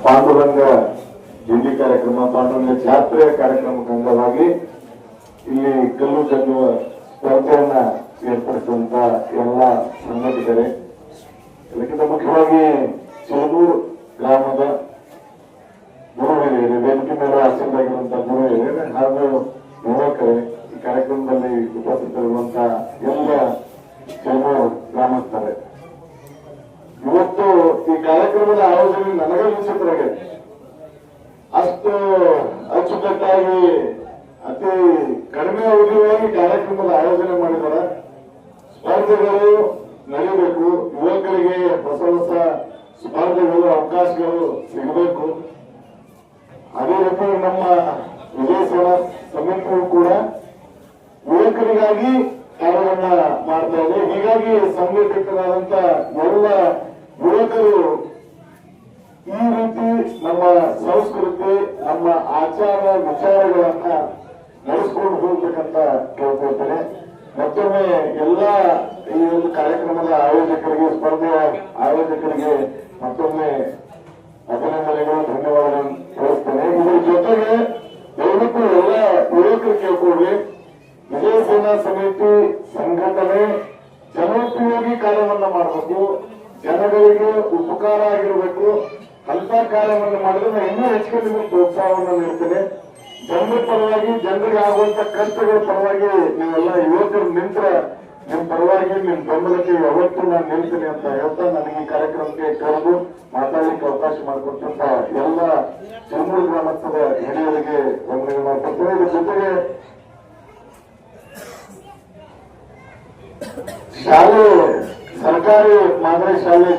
ಪಾಂಡುರಂಗ ಜಂಡಿ ಕಾರ್ಯಕ್ರಮ, ಪಾಂಡುರಂಗ ಜಾತ್ರೆಯ ಕಾರ್ಯಕ್ರಮಕ್ಕೆ ಅಂಗವಾಗಿ ಇಲ್ಲಿ ಕಲ್ಲು ಜಗ್ಗುವ ಸ್ಪರ್ಧೆಯನ್ನ ಏರ್ಪಡಿಸುವಂತ ಎಲ್ಲ ಸಂಘಟಕರೇ, ಇದಕ್ಕಿಂತ ಮುಖ್ಯವಾಗಿ ಚಿಲದೂರು ಗ್ರಾಮದ ಗುರು ಹಿರಿಯರೇ, ವೇದಿಕೆ ಮೇಲೆ ಆಸೀನರಾಗಿರುವಂತಹ ಗುರು ಹಿರಿಯರೇ ಹಾಗೂ ಯುವಕರೇ, ಈ ಕಾರ್ಯಕ್ರಮದಲ್ಲಿ ಉಪಸ್ಥಿತರಿರುವಂತಹ ಎಲ್ಲ ಚಿಲದೂರು ಗ್ರಾಮಸ್ಥರೇ, ಇವತ್ತು ಈ ಕಾರ್ಯಕ್ರಮದ ಆಯೋಜನೆ ನನಗೆ ವಿಚಿತ್ರವಾಗಿದೆ. ಅಷ್ಟು ಅಚ್ಚುಕಟ್ಟಾಗಿ ಅತಿ ಕಡಿಮೆ ಅವಧಿಯಲ್ಲಿ ಕಾರ್ಯಕ್ರಮದ ಆಯೋಜನೆ ಮಾಡಿದ್ದಾರೆ. ಸ್ಪರ್ಧೆಗಳು ನಡೆಯಬೇಕು, ಯುವಕರಿಗೆ ಹೊಸ ಹೊಸ ಸ್ಪರ್ಧೆಗಳು ಅವಕಾಶಗಳು ಸಿಗಬೇಕು. ಅದೇ ರೀತಿ ನಮ್ಮ ವಿಜಯಸೇನ ಸಮಿತಿಯು ಕೂಡ ಯುವಕರಿಗಾಗಿ ಕಾರ್ಯವನ್ನ ಮಾಡ್ತಾ ಇದೆ. ಹೀಗಾಗಿ ಸಂಘಟಿತರಾದಂತ ಎಲ್ಲ ಯುವಕರು ಈ ರೀತಿ ನಮ್ಮ ಸಂಸ್ಕೃತಿ, ನಮ್ಮ ಆಚಾರ ವಿಚಾರಗಳನ್ನ ನಡೆಸ್ಕೊಂಡು ಹೋಗ್ಬೇಕಂತ ಕೇಳ್ಕೊಳ್ತೇನೆ. ಮತ್ತೊಮ್ಮೆ ಎಲ್ಲ ಈ ಒಂದು ಕಾರ್ಯಕ್ರಮದ ಆಯೋಜಕರಿಗೆ, ಸ್ಪರ್ಧೆಯ ಆಯೋಜಕರಿಗೆ ಮತ್ತೊಮ್ಮೆ ಅಭಿನಂದನೆಗಳು, ಧನ್ಯವಾದಗಳನ್ನು ತಿಳಿಸ್ತೇನೆ. ಇದರ ಜೊತೆಗೆ ದಯವಿಟ್ಟು ಎಲ್ಲ ಯುವಕರು ಕೇಳ್ಕೊಳ್ರಿ, ವಿಜಯ ಸೇನಾ ಸಮಿತಿ ಸಂಘಟನೆ ಜನೋಪಯೋಗಿ ಕಾರ್ಯವನ್ನ ಮಾಡಬೇಕು, ಜನಗಳಿಗೆ ಉಪಕಾರ ಆಗಿರಬೇಕು. ಅಂತ ಕಾರ್ಯವನ್ನು ಮಾಡಿದ್ರೆ ಇನ್ನೂ ಹೆಚ್ಚು ನಿಮಗೆ ಪ್ರೋತ್ಸಾಹವನ್ನು ನೀಡ್ತೇನೆ. ಜನರ ಪರವಾಗಿ, ಜನರಿಗೆ ಆಗುವಂತ ಕಷ್ಟಗಳ ಪರವಾಗಿ ನೀವೆಲ್ಲ ಯುವಕರು ನಿಂತರ ನಿಮ್ ಪರವಾಗಿ, ನಿಮ್ ಬೆಂಬಲಕ್ಕೆ ಯಾವತ್ತೂ ನಾನು ನಿಲ್ತೀನಿ ಅಂತ ಹೇಳ್ತಾ ನನಗೆ ಈ ಕಾರ್ಯಕ್ರಮಕ್ಕೆ ಕರೆದು ಮಾತಾಡಲಿಕ್ಕೆ ಅವಕಾಶ ಮಾಡಿಕೊಟ್ಟಂತ ಎಲ್ಲ ಚಿಲಮೂರು ಗ್ರಾಮಸ್ಥರ ಹಿರಿಯರಿಗೆ ವಂದನೆ ಮಾಡ್ಕೊಳ್ತೇನೆ. ಇದ್ರ ಜೊತೆಗೆ ಶಾಲೆ, ಸರ್ಕಾರಿ ಮಾದರಿ ಶಾಲೆ